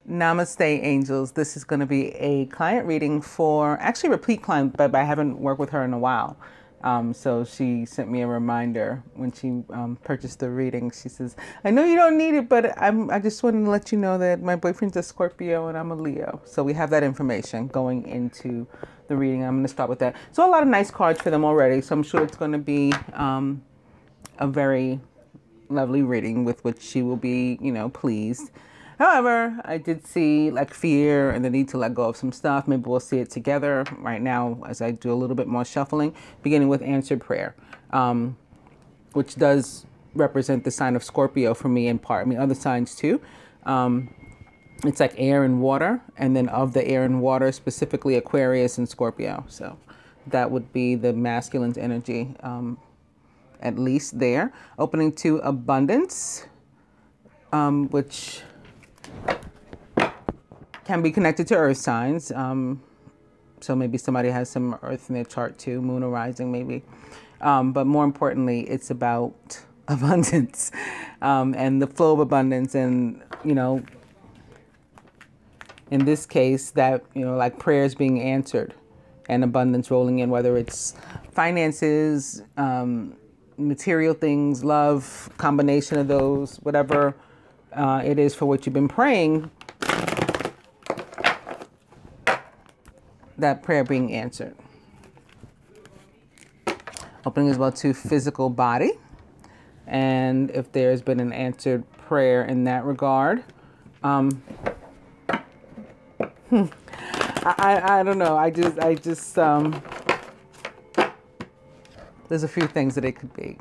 Namaste, angels. This is going to be a client reading for actually a repeat client, but I haven't worked with her in a while. So she sent me a reminder when she purchased the reading. She says, I know you don't need it, but I just wanted to let you know that my boyfriend's a Scorpio and I'm a Leo. So we have that information going into the reading. I'm going to start with that. So a lot of nice cards for them already. So I'm sure it's going to be a very lovely reading with which she will be, pleased. However, I did see like fear and the need to let go of some stuff. Maybe we'll see it together right now as I do a little bit more shuffling, beginning with answered prayer, which does represent the sign of Scorpio for me in part. I mean, other signs too. It's like air and water, and then of the air and water, specifically Aquarius and Scorpio. So that would be the masculine's energy, at least there. Opening to abundance, which can be connected to earth signs. So maybe somebody has some earth in their chart too, moon or rising maybe. But more importantly, it's about abundance and the flow of abundance. And, in this case that, like prayers being answered and abundance rolling in, whether it's finances, material things, love, combination of those, whatever it is for what you've been praying, that prayer being answered. Opening as well to physical body, and if there's been an answered prayer in that regard. I don't know. I just there's a few things that it could be,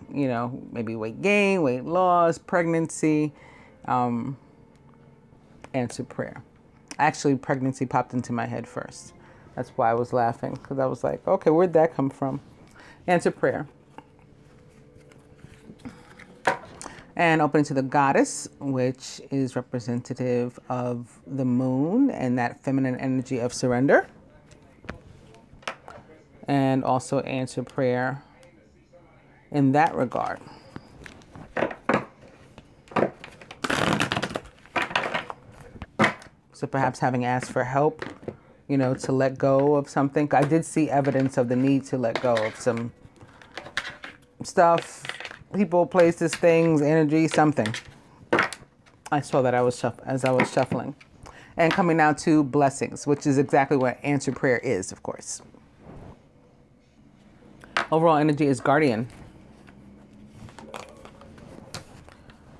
maybe weight gain, weight loss, pregnancy, answered prayer. Actually, pregnancy popped into my head first. That's why I was laughing, because I was like, okay, where'd that come from? Answered prayer. And opening to the goddess, which is representative of the moon and that feminine energy of surrender. And also answer prayer in that regard. So perhaps having asked for help, to let go of something. I did see evidence of the need to let go of some stuff, people, places, things, energy, something. I saw that as I was shuffling. And coming now to blessings, which is exactly what answered prayer is, of course. Overall energy is guardian.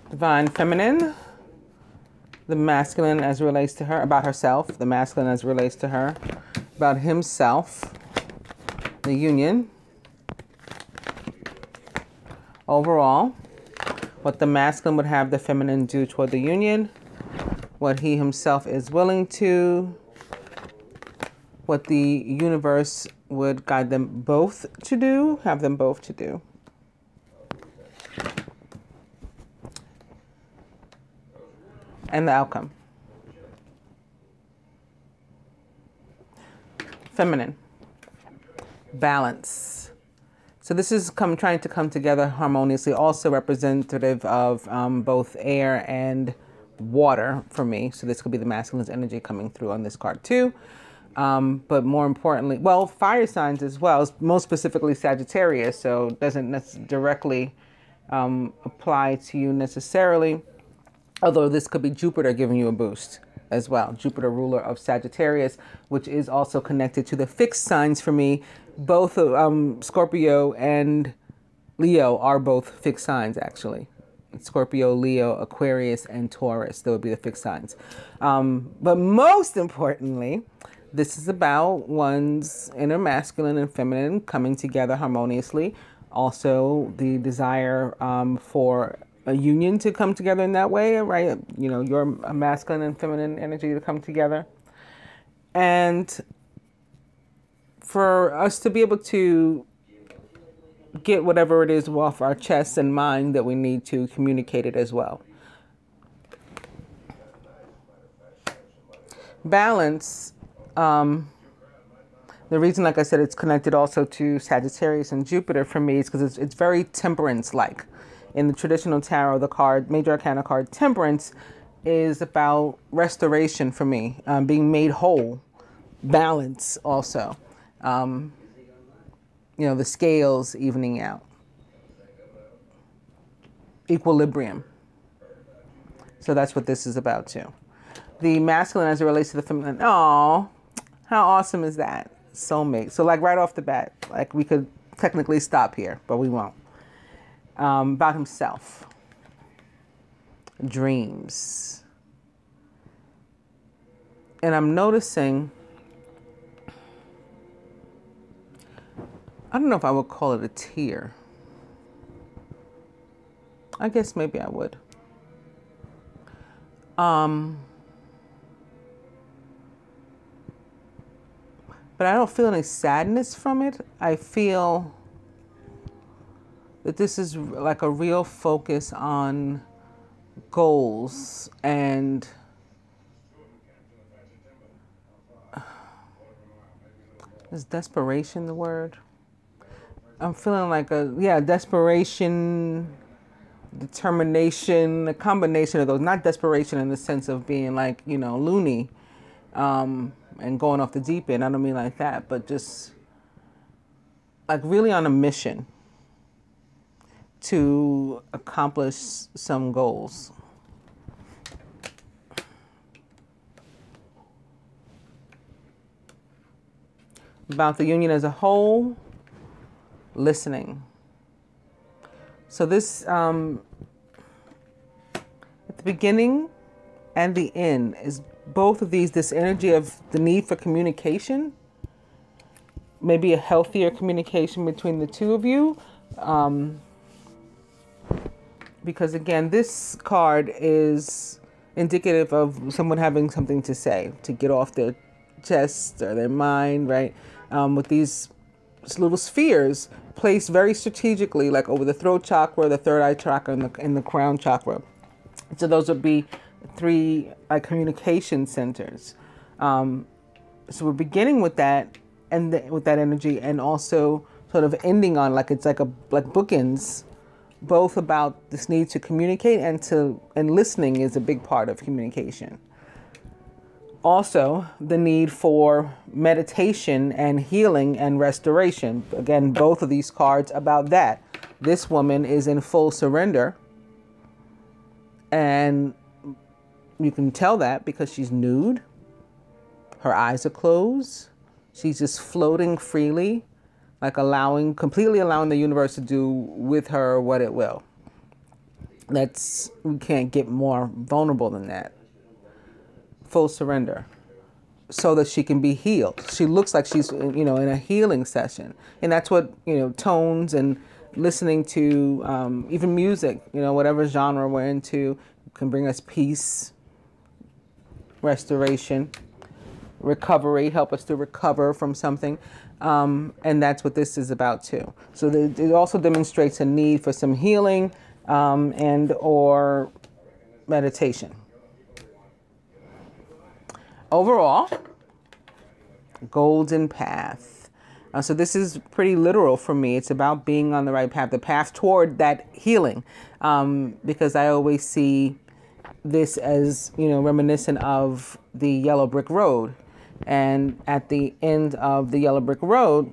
Divine feminine. The masculine as it relates to her, about herself. The masculine as it relates to her, about himself. The union. Overall, what the masculine would have the feminine do toward the union. What he himself is willing to. What the universe would guide them both to do, have them both to do. And the outcome. Feminine. Balance. So this is trying to come together harmoniously, also representative of both air and water for me. So this could be the masculine's energy coming through on this card too. But more importantly, well, fire signs as well, most specifically Sagittarius. So it doesn't directly apply to you necessarily. Although this could be Jupiter giving you a boost as well. Jupiter, ruler of Sagittarius, which is also connected to the fixed signs for me. Both Scorpio and Leo are both fixed signs, actually. Scorpio, Leo, Aquarius, and Taurus. That would be the fixed signs. But most importantly, this is about one's inner masculine and feminine coming together harmoniously. Also, the desire for a union to come together in that way, right? Your masculine and feminine energy to come together. And for us to be able to get whatever it is off our chests and mind that we need to communicate it as well. Balance. The reason, like I said, it's connected also to Sagittarius and Jupiter for me is because it's very temperance-like. In the traditional tarot, the card, major arcana card, temperance, is about restoration for me, being made whole, balance also. The scales evening out, equilibrium. So that's what this is about too. The masculine as it relates to the feminine. Oh, how awesome is that? Soulmate. So like right off the bat, like we could technically stop here, but we won't. About himself. Dreams. And I'm noticing, I don't know if I would call it a tear. I guess maybe I would. But I don't feel any sadness from it. I feel that this is like a real focus on goals and is desperation the word? I'm feeling like desperation, determination, a combination of those. Not desperation in the sense of being like, loony and going off the deep end. I don't mean like that, but just like really on a mission to accomplish some goals. About the union as a whole, listening. So this, at the beginning and the end is both of these, this energy of the need for communication, maybe a healthier communication between the two of you. Because again, this card is indicative of someone having something to say, to get off their chest or their mind, right? With these little spheres placed very strategically, like over the throat chakra, the third eye chakra, and the crown chakra. So those would be three communication centers. So we're beginning with that, and with that energy, and also sort of ending on like bookends, both about this need to communicate and listening is a big part of communication. Also, the need for meditation and healing and restoration. Again, both of these cards about that. This woman is in full surrender. And you can tell that because she's nude. Her eyes are closed. She's just floating freely, like completely allowing the universe to do with her what it will. We can't get more vulnerable than that. Full surrender, so that she can be healed. She looks like she's, in a healing session. And that's what, tones and listening to even music, whatever genre we're into, can bring us peace, restoration, recovery, help us to recover from something. And that's what this is about too. So it also demonstrates a need for some healing and or meditation. Overall, golden path. So this is pretty literal for me. It's about being on the right path, the path toward that healing. Because I always see this as, reminiscent of the yellow brick road. And at the end of the yellow brick road,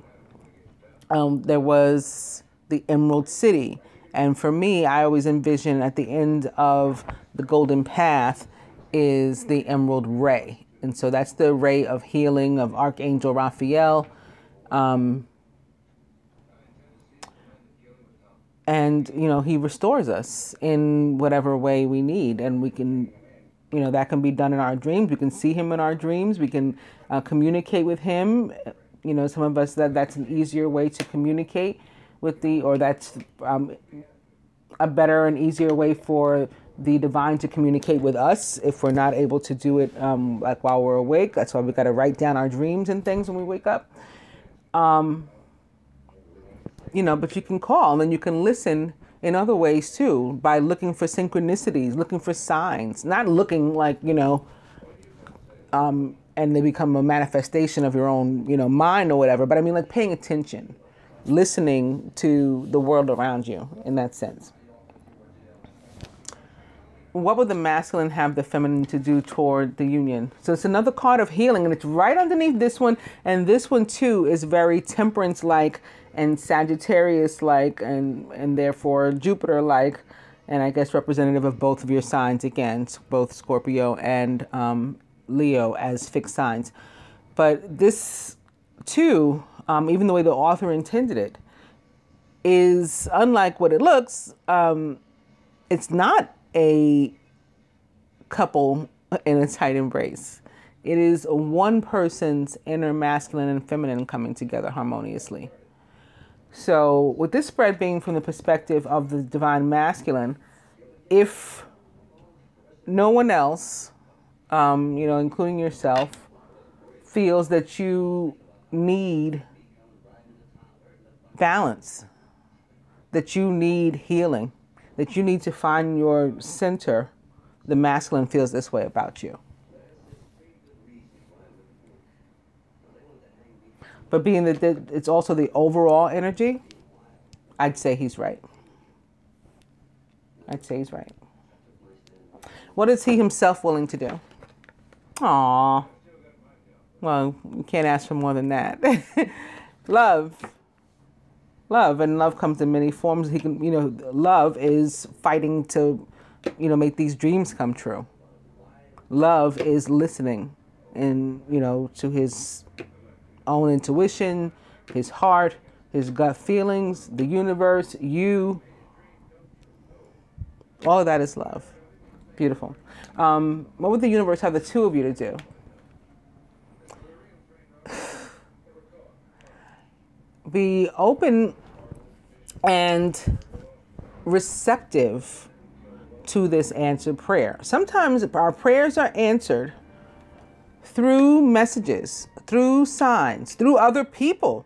there was the Emerald City. And for me, I always envision at the end of the golden path is the Emerald Ray. And so that's the ray of healing of Archangel Raphael. And, he restores us in whatever way we need. And we can, that can be done in our dreams. We can see him in our dreams. We can communicate with him. Some of us, that's an easier way to communicate with that's a better and easier way for the divine to communicate with us if we're not able to do it while we're awake. That's why we got to write down our dreams and things when we wake up. But you can call and you can listen in other ways too, by looking for synchronicities, looking for signs, not looking like, and they become a manifestation of your own, mind or whatever. But I mean, like paying attention, listening to the world around you in that sense. what would the masculine have the feminine to do toward the union? So it's another card of healing, and it's right underneath this one. And this one too is very Temperance-like and Sagittarius-like, and therefore Jupiter-like, and I guess representative of both of your signs again, both Scorpio and Leo as fixed signs. But this too, even the way the author intended it, is unlike what it looks. It's not a couple in a tight embrace. It is one person's inner masculine and feminine coming together harmoniously. So with this spread being from the perspective of the divine masculine, if no one else, including yourself, feels that you need balance, that you need healing, that you need to find your center, the masculine feels this way about you. But being that it's also the overall energy, I'd say he's right. I'd say he's right. What is he himself willing to do? Aww. Well, you can't ask for more than that. Love. Love, and love comes in many forms. He can, love is fighting to, make these dreams come true. Love is listening and, to his own intuition, his heart, his gut feelings, the universe, you. All of that is love. Beautiful. What would the universe have the two of you to do? Be open and receptive to this answered prayer. Sometimes our prayers are answered through messages, through signs, through other people,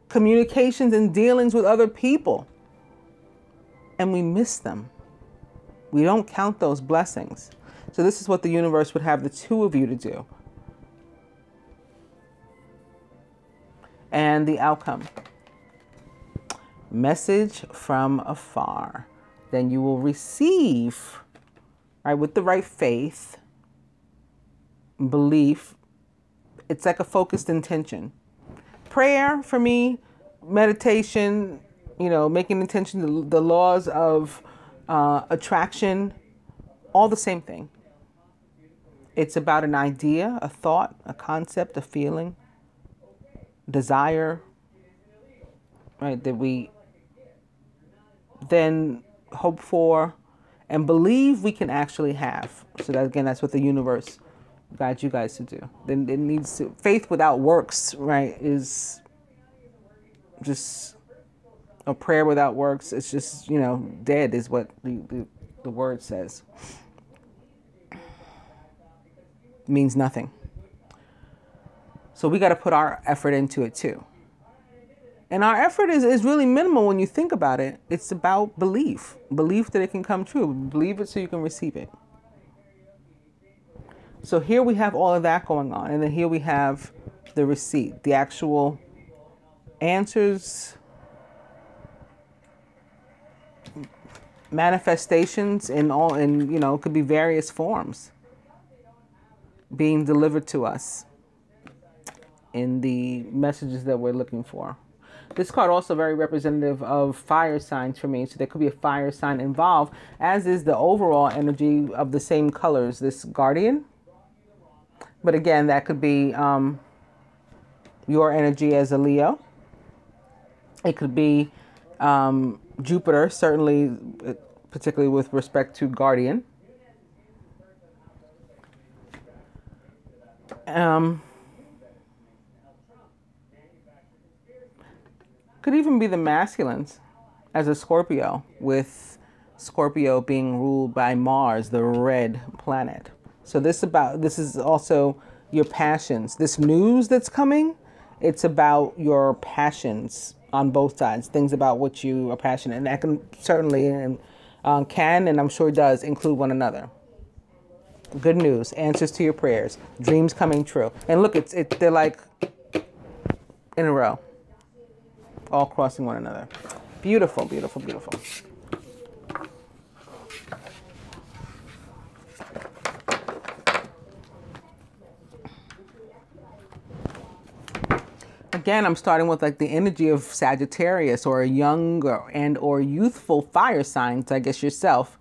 communications and dealings with other people. And we miss them. We don't count those blessings. So this is what the universe would have the two of you to do. And the outcome. Message from afar. Then you will receive, right, with the right faith, belief. It's like a focused intention. Prayer for me, meditation, making intention, the laws of attraction, all the same thing. It's about an idea, a thought, a concept, a feeling, desire, right, that we then hope for and believe we can actually have. So that, again, that's what the universe guides you guys to do. Then it needs to, faith without works, right, is just a prayer without works. It's just, dead is what the word says. It means nothing. So we got to put our effort into it too. And our effort is really minimal when you think about it. It's about belief. Belief that it can come true. Believe it so you can receive it. So here we have all of that going on. And then here we have the receipt, the actual answers, manifestations in could be various forms being delivered to us in the messages that we're looking for. This card also very representative of fire signs for me. So there could be a fire sign involved, as is the overall energy of the same colors, this guardian. But again, that could be your energy as a Leo. It could be Jupiter, certainly, particularly with respect to guardian. Could even be the masculines as a Scorpio, with Scorpio being ruled by Mars, the red planet. So this is also your passions. This news that's coming, it's about your passions on both sides, things about which you are passionate. And that can certainly, and I'm sure does, include one another. Good news, answers to your prayers, dreams coming true. And look, they're like in a row, all crossing one another. Beautiful, beautiful, beautiful. Again, I'm starting with like the energy of Sagittarius or a young or youthful fire sign, so I guess yourself.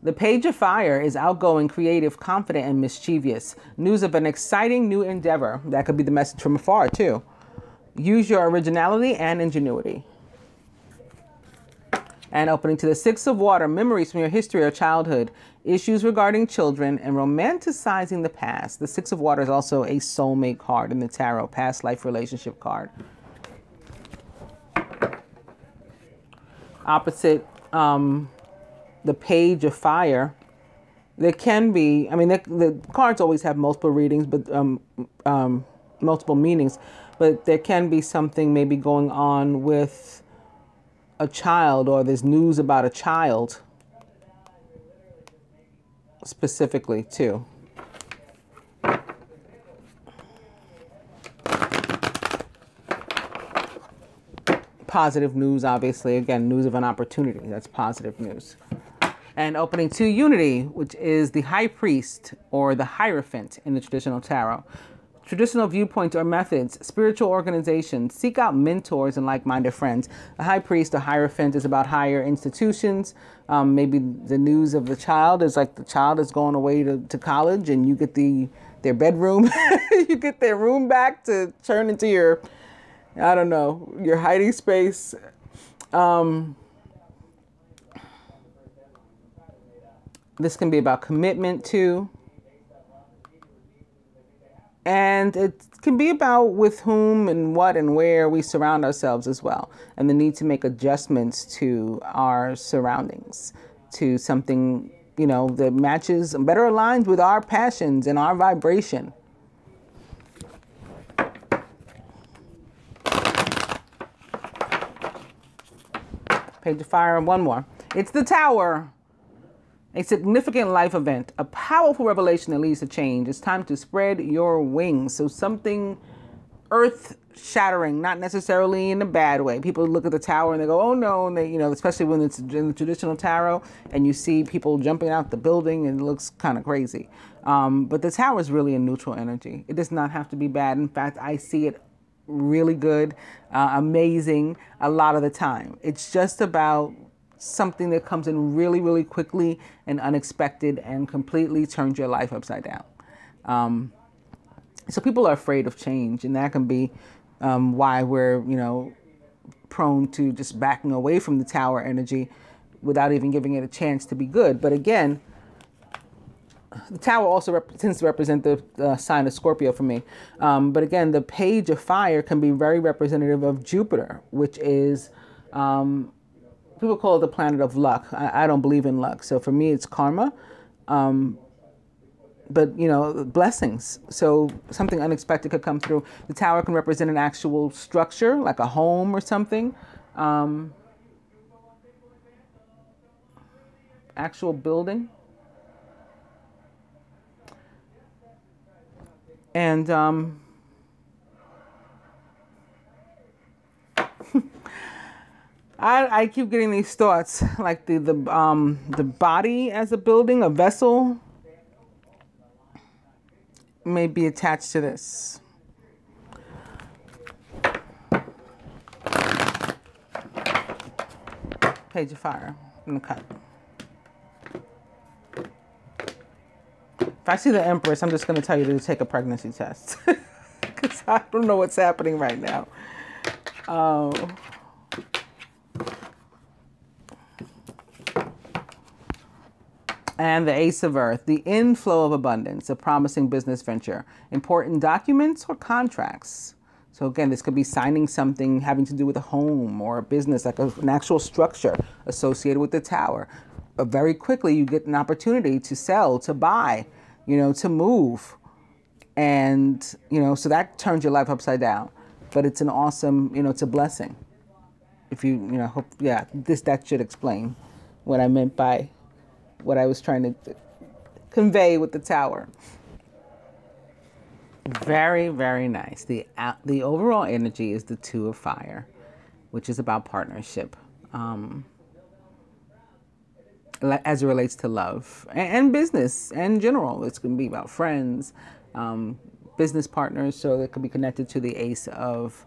The Page of Fire is outgoing, creative, confident, and mischievous. News of an exciting new endeavor. That could be the message from afar, too. Use your originality and ingenuity. And opening to the Six of Water, memories from your history or childhood, issues regarding children, and romanticizing the past. The Six of Water is also a soulmate card in the tarot, past life relationship card. Opposite, the Page of Fire, there can be, I mean, the cards always have multiple readings, but multiple meanings, but there can be something maybe going on with a child, or there's news about a child specifically too. Positive news, obviously, again, news of an opportunity. That's positive news. And opening to Unity, which is the High Priest or the Hierophant in the traditional tarot. Traditional viewpoints or methods, spiritual organizations, seek out mentors and like-minded friends. The High Priest or Hierophant is about higher institutions. Maybe the news of the child is like the child is going away to college, and you get their bedroom, you get their room back to turn into your, I don't know, your hiding space. This can be about commitment too. And it can be about with whom and what and where we surround ourselves as well. And the need to make adjustments to our surroundings, to something, you know, that matches, better aligns with our passions and our vibration. Page of Fire, and one more. It's the Tower. A significant life event, a powerful revelation that leads to change. It's time to spread your wings. So something earth-shattering, not necessarily in a bad way. People look at the tower and they go, oh no, and they, you know, especially when it's in the traditional tarot and you see people jumping out the building and it looks kind of crazy. But the tower is really a neutral energy. It does not have to be bad. In fact, I see it really good, amazing a lot of the time. It's just about something that comes in really, really quickly and unexpected and completely turns your life upside down. So people are afraid of change, and that can be why we're, you know, prone to just backing away from the tower energy without even giving it a chance to be good. But again, the tower also tends to represent the sign of Scorpio for me. But again, the Page of Fire can be very representative of Jupiter, which is, people call it the planet of luck. I don't believe in luck. So for me, it's karma. But, you know, blessings. So something unexpected could come through. The tower can represent an actual structure, like a home or something. Actual building. And I keep getting these thoughts, like the body as a building, a vessel, may be attached to this. Page of Fire in the cut. If I see the Empress, I'm just going to tell you to take a pregnancy test. Because I don't know what's happening right now. And the Ace of Earth, the inflow of abundance, a promising business venture, important documents or contracts. So again, this could be signing something having to do with a home or a business, like an actual structure associated with the tower. But very quickly, you get an opportunity to sell, to buy, you know, to move. And, you know, so that turns your life upside down. But it's an awesome, you know, it's a blessing. If you know, hope, yeah, that should explain what I meant by what I was trying to convey with the tower. Very, very nice. The overall energy is the Two of Fire, which is about partnership, as it relates to love and business in general. It's going to be about friends, business partners. So it could be connected to the Ace of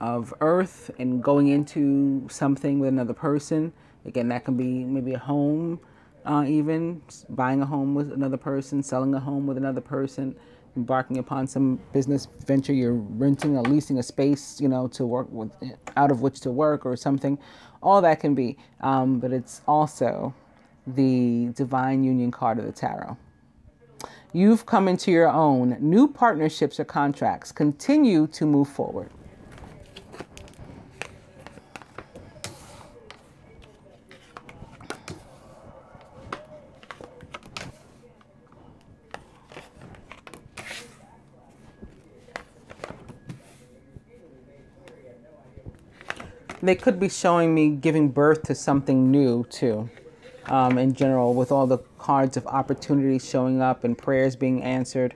of earth and going into something with another person. Again, that can be maybe a home, even buying a home with another person, selling a home with another person, embarking upon some business venture. You're renting or leasing a space, you know, to work with, out of which to work or something. All that can be, but it's also the divine union card of the tarot. You've come into your own. New partnerships or contracts continue to move forward. They could be showing me giving birth to something new too. In general, with all the cards of opportunities showing up and prayers being answered.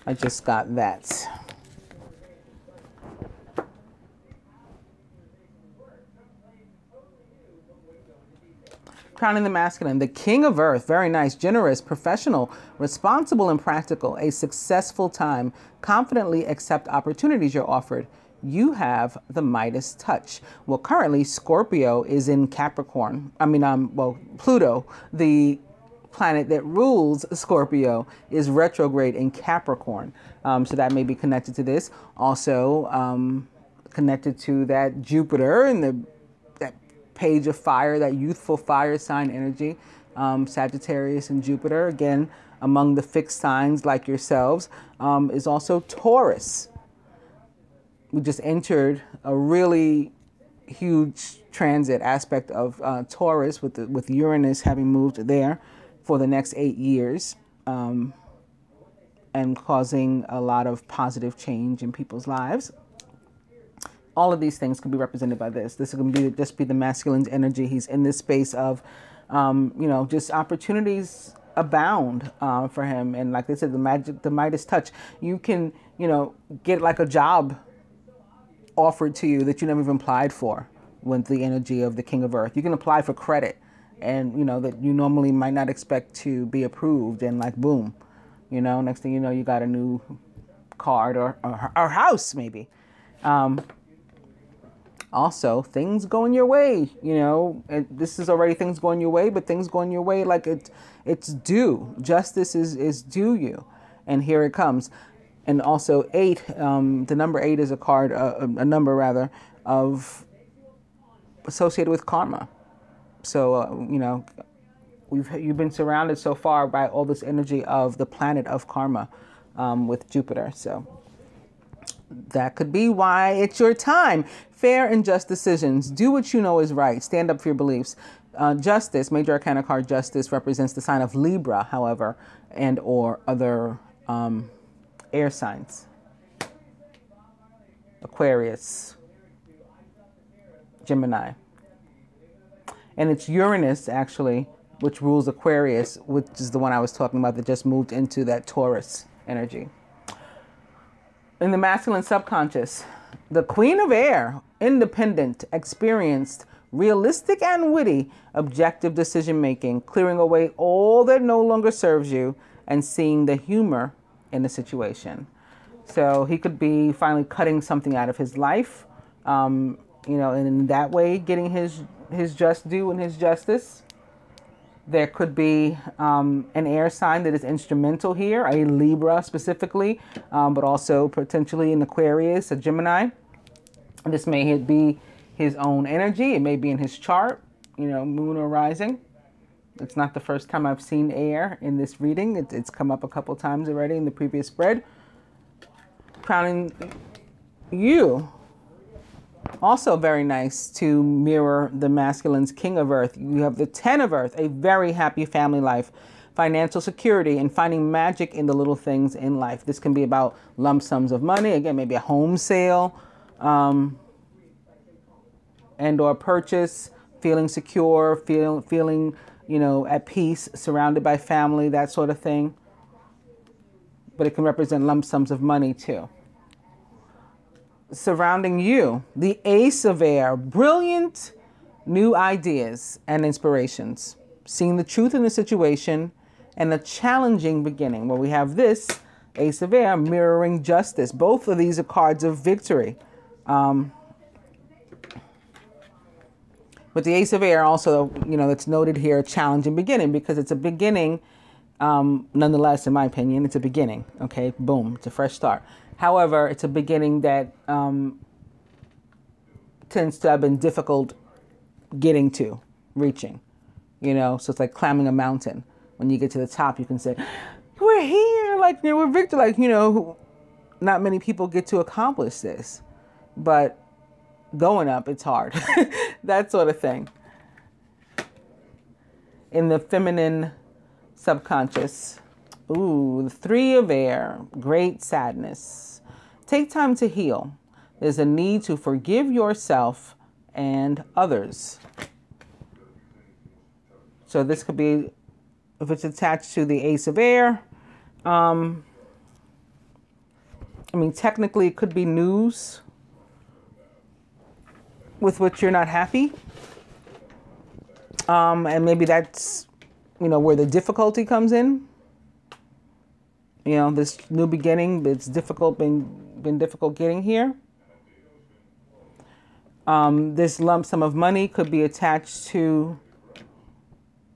I just got that. Crowning the masculine, the king of earth, very nice, generous, professional, responsible and practical, a successful time, confidently accept opportunities you're offered. You have the Midas touch. Well, currently Scorpio is in Capricorn. Well, Pluto, the planet that rules Scorpio, is retrograde in Capricorn. So that may be connected to this. Also connected to that Jupiter and that page of fire, that youthful fire sign energy, Sagittarius and Jupiter. Again, among the fixed signs like yourselves, is also Taurus. We just entered a really huge transit aspect of Taurus with Uranus having moved there for the next 8 years, and causing a lot of positive change in people's lives. All of these things could be represented by this. This is going to just be the masculine's energy. He's in this space of, just opportunities abound for him. And like they said, the Midas touch. You can, get like a job offered to you that you never even applied for with the energy of the king of earth. You can apply for credit and, that you normally might not expect to be approved, and like, boom, next thing you know, you got a new card or house maybe. Also, things going your way, this is already things going your way, but things going your way like it's due. Justice is due you. And here it comes. And also 8, the number 8 is a card, a number rather, of associated with karma. So, you've been surrounded so far by all this energy of the planet of karma with Jupiter. So that could be why it's your time. Fair and just decisions. Do what you know is right. Stand up for your beliefs. Justice, major arcana card justice, represents the sign of Libra, however, and or other air signs. Aquarius, Gemini. And it's Uranus, actually, which rules Aquarius, which is the one I was talking about that just moved into that Taurus energy. In the masculine subconscious, the queen of air, independent, experienced, realistic and witty, objective decision-making, clearing away all that no longer serves you and seeing the humor in the situation. So he could be finally cutting something out of his life, and in that way getting his just due and his justice. There could be an air sign that is instrumental here, a Libra specifically, but also potentially an Aquarius, a Gemini. This may be his own energy. It may be in his chart, moon or rising. It's not the first time I've seen air in this reading. It's come up a couple times already in the previous spread. Crowning you. Also very nice to mirror the masculine's king of earth. You have the 10 of earth, a very happy family life, financial security, and finding magic in the little things in life. This can be about lump sums of money. Again, maybe a home sale and or purchase, feeling secure, feeling at peace, surrounded by family, that sort of thing. But it can represent lump sums of money too. Surrounding you, the ace of air, brilliant new ideas and inspirations, seeing the truth in the situation and a challenging beginning. Well, we have this Ace of Air mirroring justice. Both of these are cards of victory. But the Ace of Air also, you know, it's noted here, a challenging beginning, because it's a beginning, nonetheless, in my opinion, it's a beginning. Okay, boom, it's a fresh start. However, it's a beginning that tends to have been difficult getting to, reaching, you know, so it's like climbing a mountain. When you get to the top, you can say, we're here, like, you know, we're victor, like, you know, not many people get to accomplish this, but going up, it's hard. That sort of thing. In the feminine subconscious, ooh, the Three of Air, great sadness. Take time to heal. There's a need to forgive yourself and others. So this could be, if it's attached to the Ace of Air, I mean, technically it could be news with which you're not happy. And maybe that's, you know, where the difficulty comes in. You know, this new beginning, it's difficult, been difficult getting here. This lump sum of money could be attached to,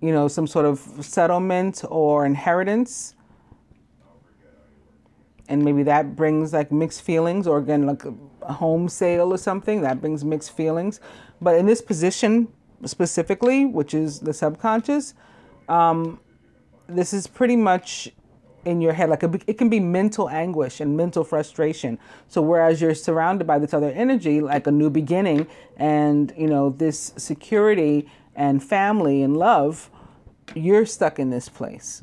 you know, some sort of settlement or inheritance. And maybe that brings like mixed feelings, or again, like a home sale or something that brings mixed feelings. But in this position specifically, which is the subconscious, this is pretty much in your head. Like it can be mental anguish and mental frustration. So whereas you're surrounded by this other energy, like a new beginning and, you know, this security and family and love, you're stuck in this place.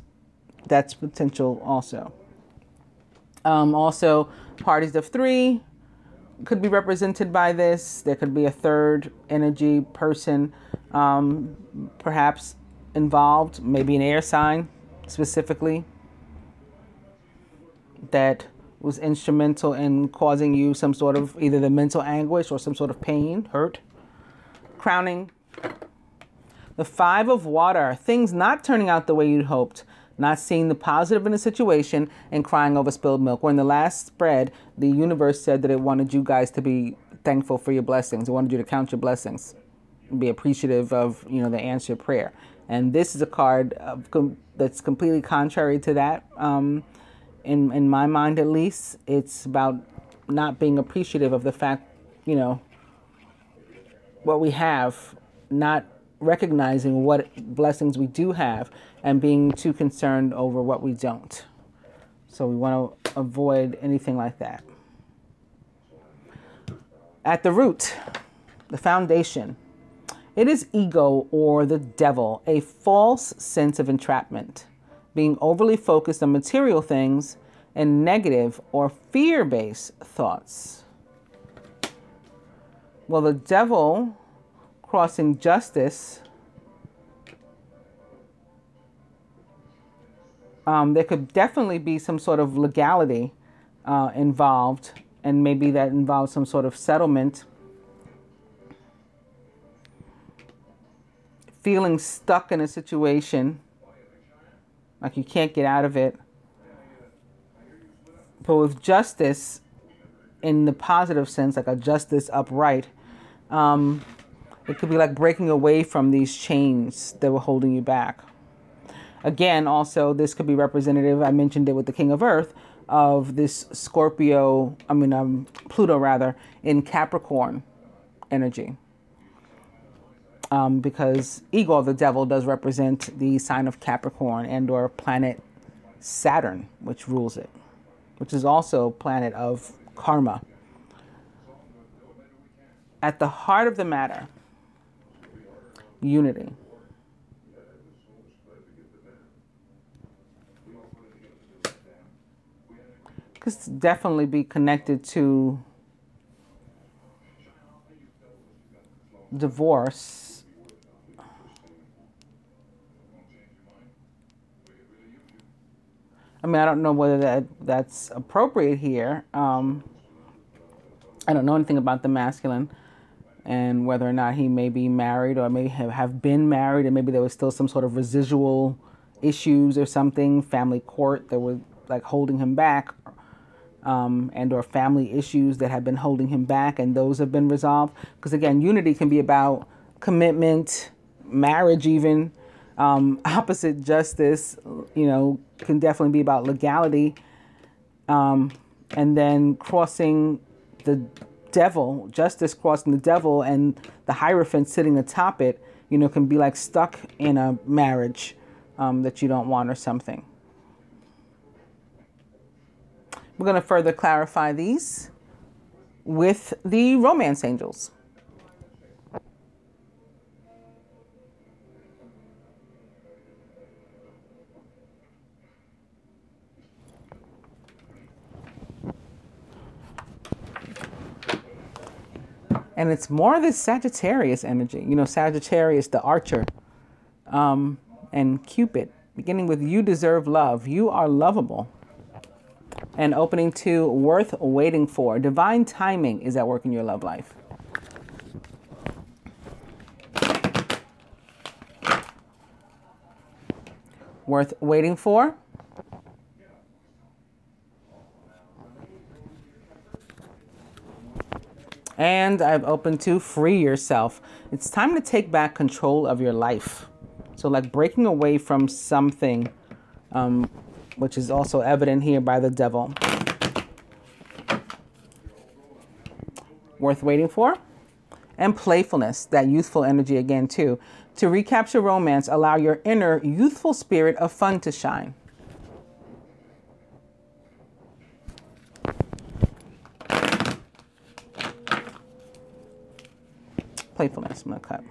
That's potential also. Also, parties of three could be represented by this. There could be a third energy person, perhaps involved, maybe an air sign specifically, that was instrumental in causing you some sort of either the mental anguish or some sort of pain, hurt. Crowning the Five of Water, things not turning out the way you'd hoped. Not seeing the positive in a situation and crying over spilled milk. When the last spread, the universe said that it wanted you guys to be thankful for your blessings. It wanted you to count your blessings, be appreciative of, you know, the answered prayer. And this is a card that's completely contrary to that. In my mind, at least, it's about not being appreciative of the fact, you know, what we have, not recognizing what blessings we do have, and being too concerned over what we don't. So we want to avoid anything like that. At the root, the foundation, it is ego or the devil, a false sense of entrapment, being overly focused on material things and negative or fear-based thoughts. Well, the devil crossing justice, there could definitely be some sort of legality involved, and maybe that involves some sort of settlement. Feeling stuck in a situation, like you can't get out of it. But with justice, in the positive sense, like a justice upright, it could be like breaking away from these chains that were holding you back. Again, also, this could be representative, I mentioned it with the King of Earth, of this Pluto rather, in Capricorn energy. Because ego of the devil does represent the sign of Capricorn and or planet Saturn, which rules it, which is also planet of karma. At the heart of the matter, unity. Could definitely be connected to divorce. I mean, I don't know whether that's appropriate here. I don't know anything about the masculine and whether or not he may be married or may have been married, and maybe there was still some sort of residual issues or something, family court that were like holding him back, and or family issues that have been holding him back, and those have been resolved. Because again, unity can be about commitment, marriage even. Opposite justice, you know, can definitely be about legality. And then crossing the devil, justice crossing the devil, and the Hierophant sitting atop it, you know, can be like stuck in a marriage that you don't want or something. We're going to further clarify these with the romance angels. And it's more this Sagittarius energy. You know, Sagittarius, the archer, and Cupid, beginning with you deserve love. You are lovable. And opening to worth waiting for. Divine timing is at work in your love life. Worth waiting for. And I've opened to free yourself. It's time to take back control of your life. So like breaking away from something, which is also evident here by the devil. Worth waiting for. And playfulness, that youthful energy again too. To recapture romance, allow your inner youthful spirit of fun to shine. Playfulness, I'm going to cut.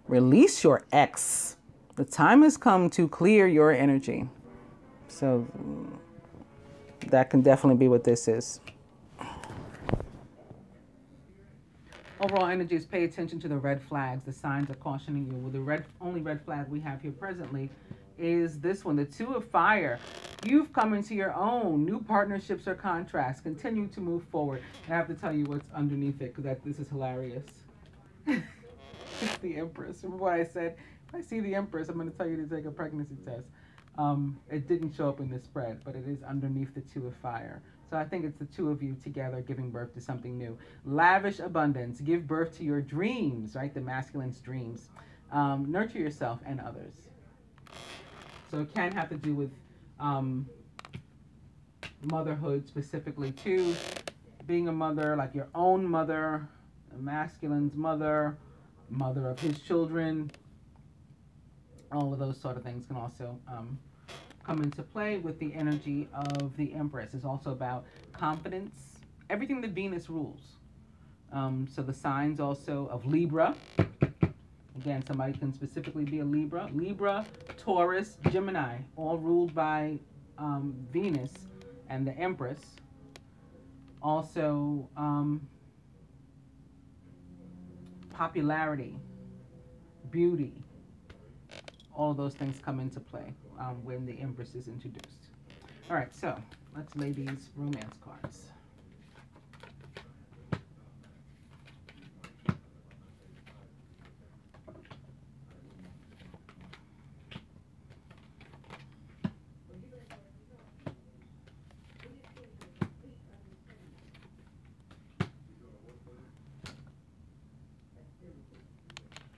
Release your ex. The time has come to clear your energy. So that can definitely be what this is. Overall energies, pay attention to the red flags. The signs are cautioning you. Well, the only red flag we have here presently is this one, the Two of Fire. You've come into your own new partnerships or contracts. Continue to move forward. And I have to tell you what's underneath it, because this is hilarious. It's the Empress. Remember what I said? If I see the Empress, I'm going to tell you to take a pregnancy test. It didn't show up in this spread, but it is underneath the Two of Fire. So I think it's the two of you together giving birth to something new. Lavish abundance. Give birth to your dreams, right? The masculine's dreams. Nurture yourself and others. So it can have to do with motherhood specifically too. Being a mother, like your own mother, a masculine's mother, mother of his children. All of those sort of things can also come into play with the energy of the Empress. It's also about confidence, everything that Venus rules. So the signs also of Libra. Again, somebody can specifically be a Libra. Libra, Taurus, Gemini, all ruled by Venus and the Empress. Also, popularity, beauty. All of those things come into play when the Empress is introduced. All right, so let's lay these romance cards.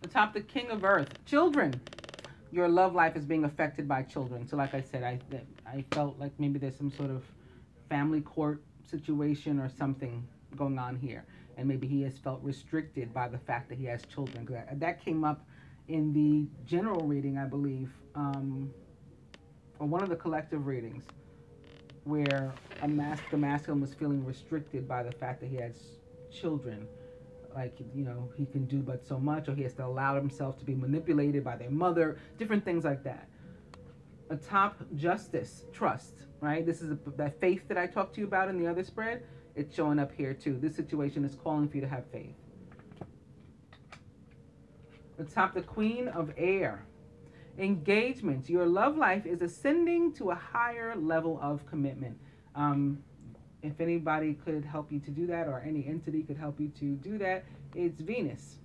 Atop the King of Earth, children. Your love life is being affected by children. So like I said, I felt like maybe there's some sort of family court situation or something going on here. And maybe he has felt restricted by the fact that he has children. That came up in the general reading, I believe, or one of the collective readings, where the masculine was feeling restricted by the fact that he has children. Like, you know, he can do but so much, or he has to allow himself to be manipulated by their mother, different things like that. Atop justice, trust, right? This is that faith that I talked to you about in the other spread. It's showing up here too. This situation is calling for you to have faith. Atop the Queen of Air. Engagement. Your love life is ascending to a higher level of commitment. If anybody could help you to do that, or any entity could help you to do that, it's Venus.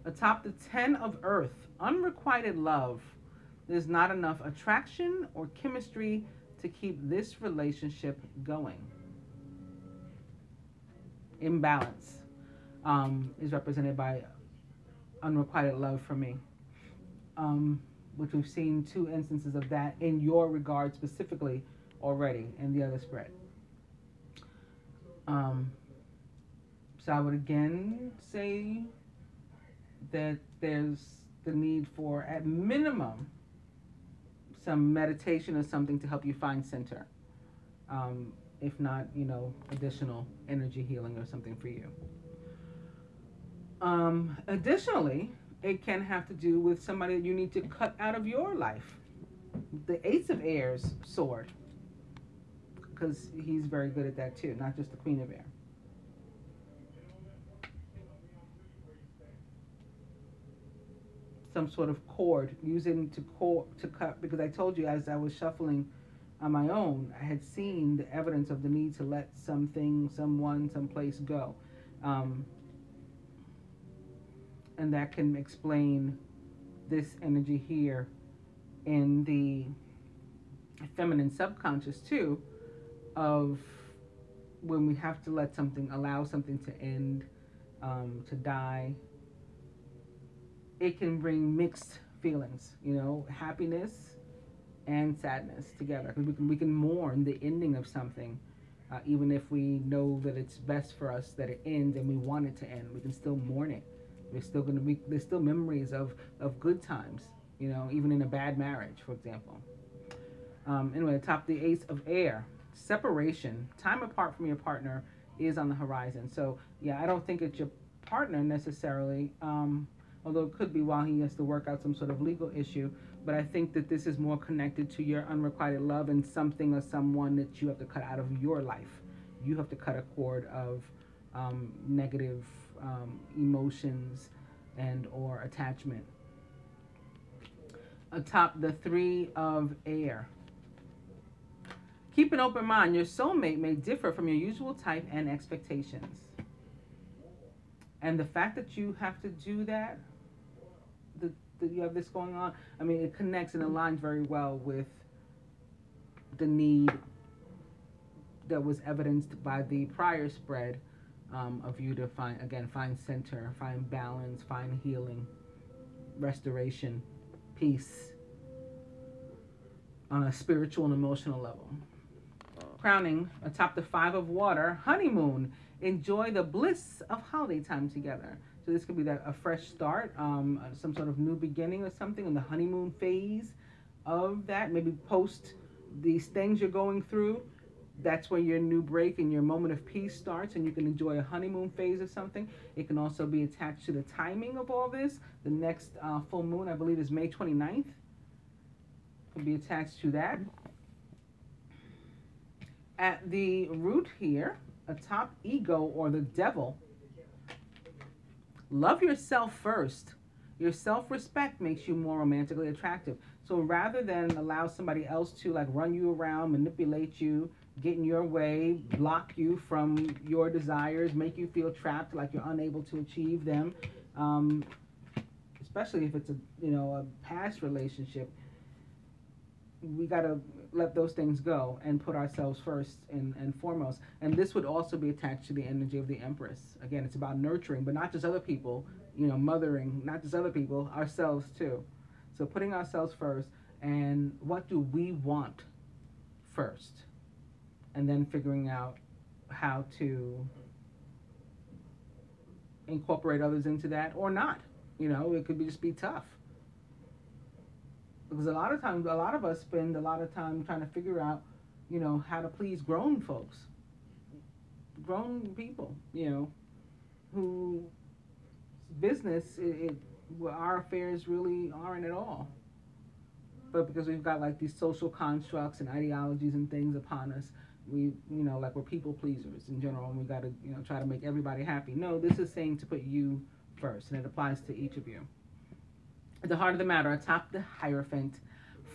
Atop the 10 of Earth, unrequited love. There's not enough attraction or chemistry to keep this relationship going. Imbalance is represented by unrequited love for me, which we've seen 2 instances of that in your regard specifically already in the other spread. So I would again say that there's the need for, at minimum, some meditation or something to help you find center. If not, additional energy healing or something for you. Additionally, it can have to do with somebody that you need to cut out of your life. The Ace of Air's sword, because he's very good at that too, not just the Queen of Air. Some sort of cord, using to cut, because I told you as I was shuffling on my own, I had seen the evidence of the need to let something, someone, someplace go. And that can explain this energy here in the feminine subconscious too, of when we have to let something, allow something to end, to die. It can bring mixed feelings, happiness and sadness together. Because we can mourn the ending of something, even if we know that it's best for us that it ends and we want it to end. We can still mourn it. There's still memories of good times, even in a bad marriage, for example. Anyway, atop the Ace of Air, separation, time apart from your partner is on the horizon. So yeah, I don't think it's your partner necessarily. Although it could be while he has to work out some sort of legal issue. But I think that this is more connected to your unrequited love and something or someone that you have to cut out of your life. You have to cut a cord of negative emotions and or attachment. Atop the 3 of Air. Keep an open mind. Your soulmate may differ from your usual type and expectations. And the fact that you have to do that, that you have this going on, I mean, it connects and aligns very well with the need that was evidenced by the prior spread of you to find center, find balance, find healing, restoration, peace on a spiritual and emotional level. Crowning atop the 5 of Water, honeymoon. Enjoy the bliss of holiday time together. So this could be a fresh start, some sort of new beginning or something in the honeymoon phase of that. Maybe post these things you're going through. That's where your new break and your moment of peace starts, and you can enjoy a honeymoon phase of something. It can also be attached to the timing of all this. The next full moon, I believe, is May 29th. Could be attached to that. At the root here, atop ego or the devil, love yourself first. Your self-respect makes you more romantically attractive. So rather than allow somebody else to run you around, manipulate you, get in your way, block you from your desires, make you feel trapped, like you're unable to achieve them, especially if it's a past relationship, we got to let those things go and put ourselves first and foremost. And this would also be attached to the energy of the Empress. Again, it's about nurturing, but not just other people, mothering, not just other people, ourselves too. So putting ourselves first, and what do we want first? And then figuring out how to incorporate others into that or not. It could just be tough. Because a lot of times, a lot of us spend a lot of time trying to figure out, how to please grown folks, grown people, who business, our affairs really aren't at all. But because we've got these social constructs and ideologies and things upon us, like we're people pleasers in general, and we got to, try to make everybody happy. No, this is saying to put you first, and it applies to each of you. At the heart of the matter, atop the Hierophant,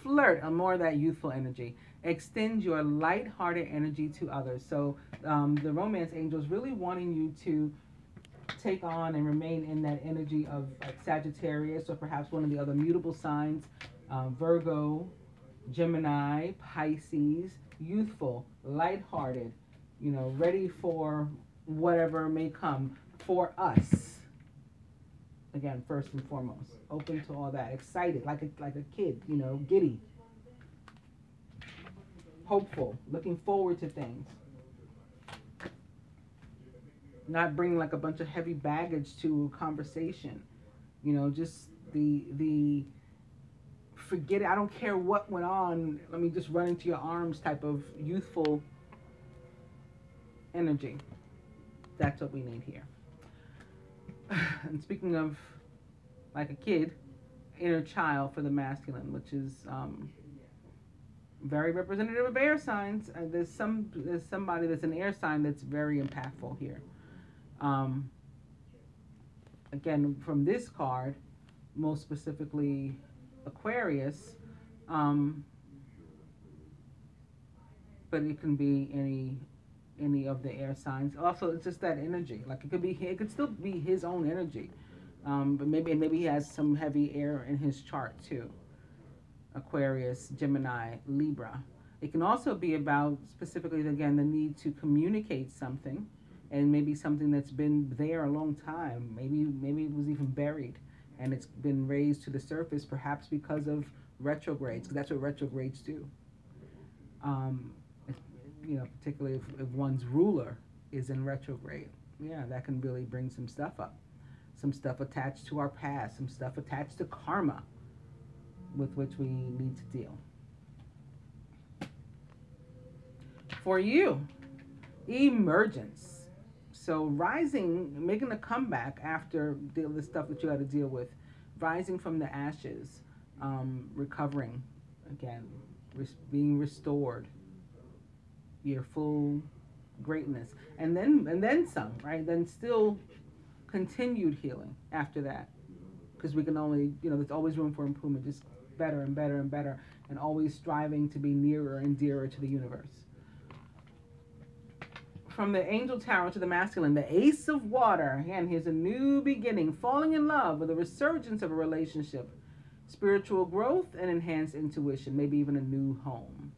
flirt on more of that youthful energy. Extend your light-hearted energy to others. So the romance angel is really wanting you to take on and remain in that energy of like Sagittarius, or perhaps one of the other mutable signs, Virgo, Gemini, Pisces, youthful, lighthearted, ready for whatever may come for us. Again, first and foremost, open to all that, excited, like a kid, giddy, hopeful, looking forward to things. Not bringing like a bunch of heavy baggage to a conversation, just the forget it, I don't care what went on, let me just run into your arms type of youthful energy. That's what we need here. And speaking of like a kid, inner child for the masculine, which is very representative of air signs. There's somebody that's an air sign that's very impactful here. Again, from this card, most specifically Aquarius, but it can be any of the air signs. Also, it's just that energy. Like it could still be his own energy, but maybe he has some heavy air in his chart too. Aquarius, Gemini, Libra. It can also be about specifically, again, the need to communicate something, and maybe something that's been there a long time. Maybe it was even buried, and it's been raised to the surface, perhaps because of retrogrades, because that's what retrogrades do. Particularly if one's ruler is in retrograde, that can really bring some stuff up, some stuff attached to our past, some stuff attached to karma, with which we need to deal. For you, emergence. So rising, making a comeback after the stuff that you had to deal with, rising from the ashes, recovering again, being restored, your full greatness, and then some, right? Then still continued healing after that, because we can only, there's always room for improvement, just better and better and better, and always striving to be nearer and dearer to the universe. From the angel tarot to the masculine, the Ace of Water. Again, here's a new beginning, falling in love with a resurgence of a relationship, spiritual growth, and enhanced intuition, maybe even a new home.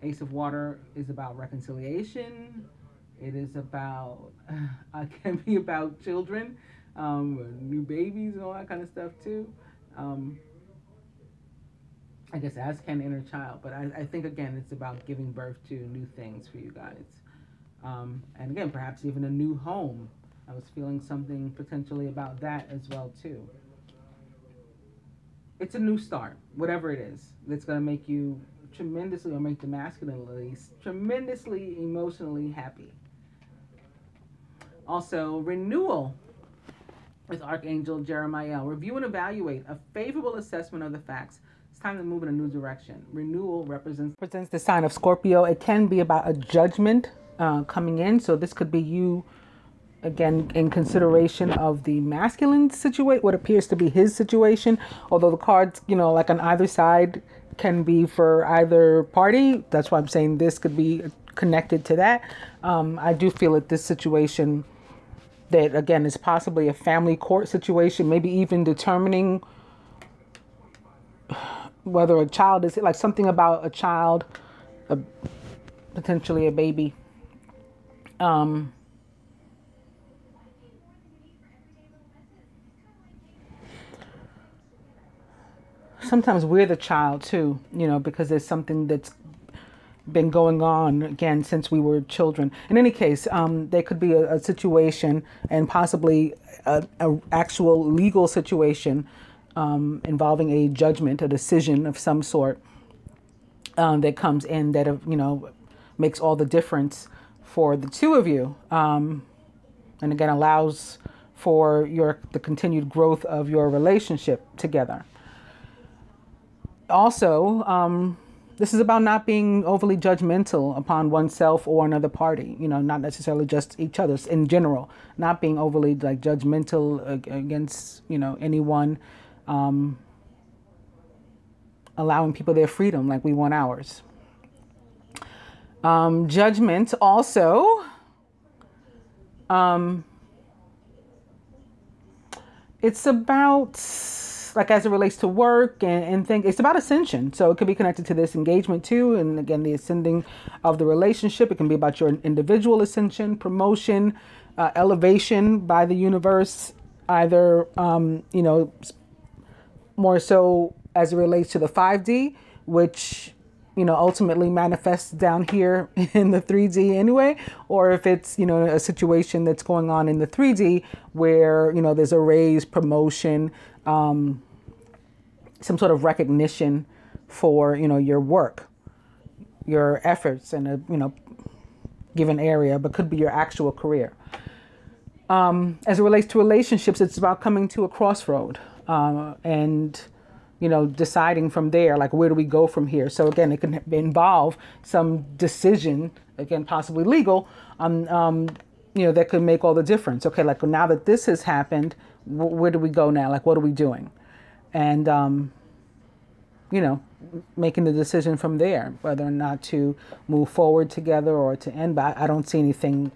Ace of Water is about reconciliation. It is about, can be about children, new babies and all that kind of stuff too. I guess as can inner child, but I think again it's about giving birth to new things for you guys. And again, perhaps even a new home. I was feeling something potentially about that as well too. It's a new start, whatever it is, that's going to make you tremendously, or make the masculine at least, tremendously emotionally happy. Also, renewal with Archangel Jeremiah. Review and evaluate a favorable assessment of the facts. It's time to move in a new direction. Renewal represents the sign of Scorpio. It can be about a judgment coming in. So this could be you, again, in consideration of the masculine situation, what appears to be his situation. Although the cards, like on either side, can be for either party. That's why I'm saying this could be connected to that. I do feel that this situation, that again is possibly a family court situation, maybe even determining whether a child is, like something about a child, potentially a baby. Sometimes we're the child too, because there's something that's been going on again since we were children. In any case, there could be a situation, and possibly a actual legal situation involving a judgment, a decision of some sort that comes in that makes all the difference for the two of you, and again allows for the continued growth of your relationship together. Also, This is about not being overly judgmental upon oneself or another party, you know, not necessarily just each other's in general, not being overly like judgmental against, you know, anyone, allowing people their freedom like we want ours. Judgment also, it's about, like as it relates to work and things, it's about ascension. So it could be connected to this engagement too. And again, the ascending of the relationship. It can be about your individual ascension, promotion, elevation by the universe, either, you know, more so as it relates to the 5D, which, you know, ultimately manifests down here in the 3D anyway, or if it's, you know, a situation that's going on in the 3D where, you know, there's a raise, promotion, some sort of recognition for, you know, your work, your efforts in a, you know, given area, but could be your actual career. As it relates to relationships, it's about coming to a crossroad, and, you know, deciding from there, like, where do we go from here? So again, it can involve some decision, again, possibly legal, you know, that could make all the difference. Okay, like now that this has happened, where do we go now? Like, what are we doing? And, you know, making the decision from there, whether or not to move forward together or to end. But I don't see anything,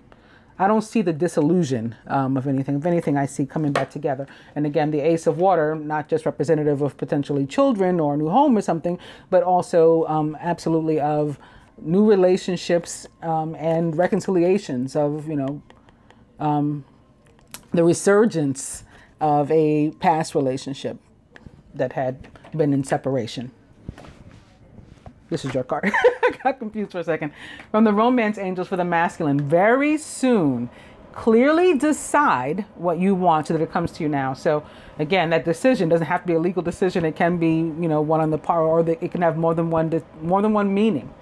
I don't see the disillusion of anything. If anything, I see coming back together. And again, the Ace of Water, not just representative of potentially children or a new home or something, but also absolutely of new relationships and reconciliations of, you know, the resurgence of a past relationship that had been in separation. This is your card. I got confused for a second. From the romance angels for the masculine, very soon, clearly decide what you want so that it comes to you now. So again, that decision doesn't have to be a legal decision. It can be, you know, one on the part, or it can have more than one meaning.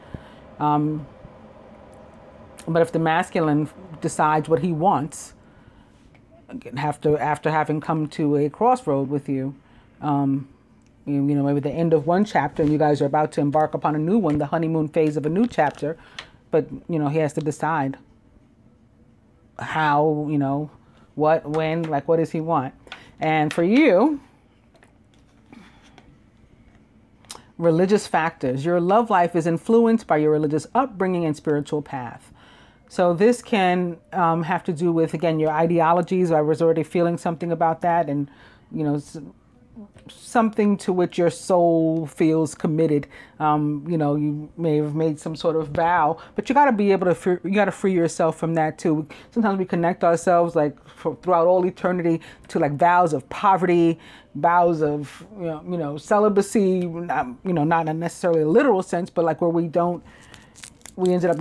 But if the masculine decides what he wants, again, after having come to a crossroad with you, you know, maybe the end of one chapter and you guys are about to embark upon a new one, the honeymoon phase of a new chapter, but, you know, he has to decide how, you know, what, when, like, what does he want? And for you, religious factors. Your love life is influenced by your religious upbringing and spiritual path. So this can have to do with, again, your ideologies. I was already feeling something about that, and, you know, something to which your soul feels committed. You know, you may have made some sort of vow, but you got to be able to, you got to free yourself from that too. Sometimes we connect ourselves like throughout all eternity to like vows of poverty, vows of, you know, celibacy, you know, not in necessarily a literal sense, but like where we end up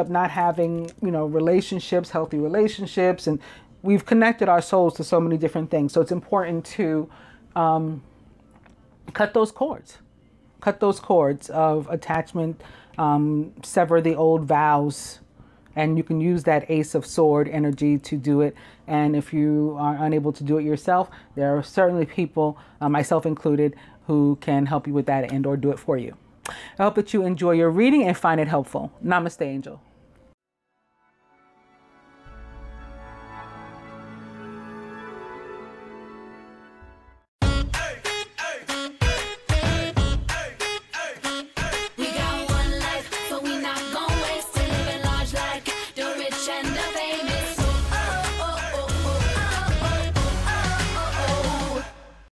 not having, you know, relationships, healthy relationships, and we've connected our souls to so many different things. So it's important to cut those cords of attachment, sever the old vows, and you can use that Ace of Sword energy to do it. And if you are unable to do it yourself, there are certainly people, myself included, who can help you with that and or do it for you. I hope that you enjoy your reading and find it helpful. Namaste, Angel.